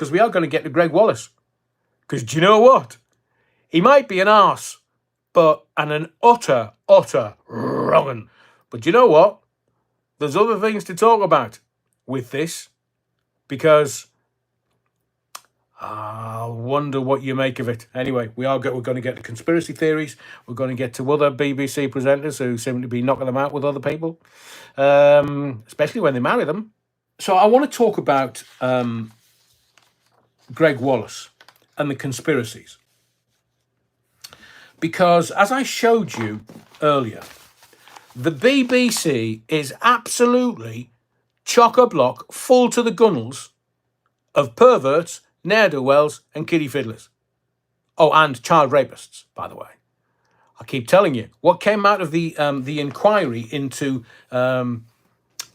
because we are going to get to Greg Wallace. Because do you know what? He might be an arse, and an utter wrong 'un. But do you know what? There's other things to talk about with this, because I wonder what you make of it. Anyway, we're going to get to conspiracy theories. We're going to get to other BBC presenters who seem to be knocking them out with other people, especially when they marry them. So I want to talk about Greg Wallace and the conspiracies. Because, as I showed you earlier, the BBC is absolutely chock-a-block, full to the gunnels of perverts, ne'er-do-wells and kiddie fiddlers. Oh, and child rapists, by the way. I keep telling you, what came out of the inquiry into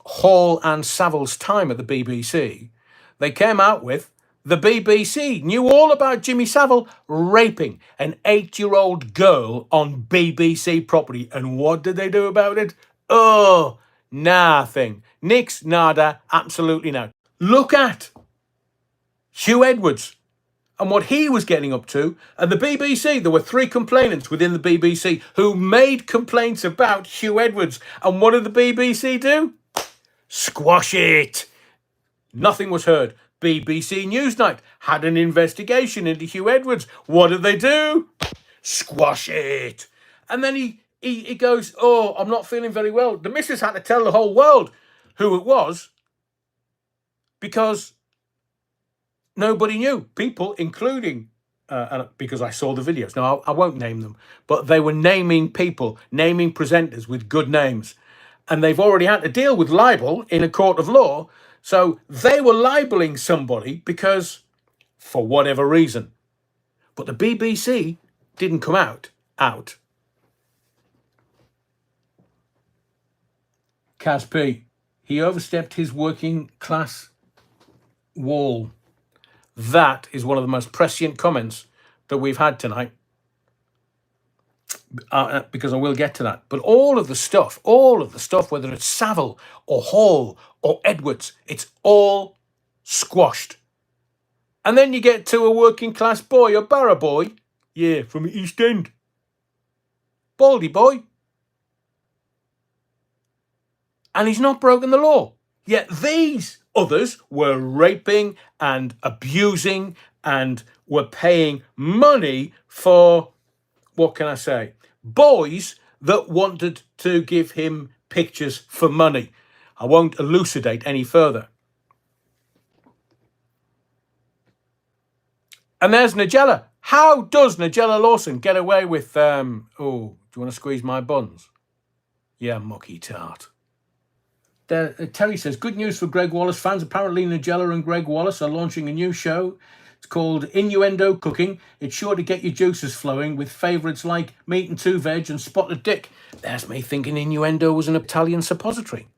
Hall and Savile's time at the BBC, they came out with the BBC knew all about Jimmy Savile raping an 8-year-old girl on BBC property. And what did they do about it? Oh, nothing. Nix, nada, absolutely no. Look at Hugh Edwards and what he was getting up to. And the BBC, there were 3 complainants within the BBC who made complaints about Hugh Edwards. And what did the BBC do? Squash it. Nothing was heard. BBC Newsnight had an investigation into Hugh Edwards. What did they do? Squash it. And then he goes, oh, I'm not feeling very well. The missus had to tell the whole world who it was, because nobody knew. People, including, because I saw the videos. Now, I won't name them, but they were naming people, naming presenters with good names. And they've already had to deal with libel in a court of law. So they were libeling somebody because, for whatever reason. But the BBC didn't come out. Kaz P, he overstepped his working class wall. That is one of the most prescient comments that we've had tonight. Because I will get to that. But all of the stuff, whether it's Savile or Hall or Edwards, it's all squashed. And then you get to a working class boy, a Barra boy, from the East End. Baldy boy. And he's not broken the law. Yet these others were raping and abusing and were paying money for, what can I say, boys that wanted to give him pictures for money. I won't elucidate any further. And there's Nigella. How does Nigella Lawson get away with, do you want to squeeze my buns? Yeah, mucky tart. Terry says, good news for Greg Wallace fans. Apparently Nigella and Greg Wallace are launching a new show. It's called Innuendo Cooking. It's sure to get your juices flowing with favourites like meat and 2 veg and spotted dick. There's me thinking innuendo was an Italian suppository.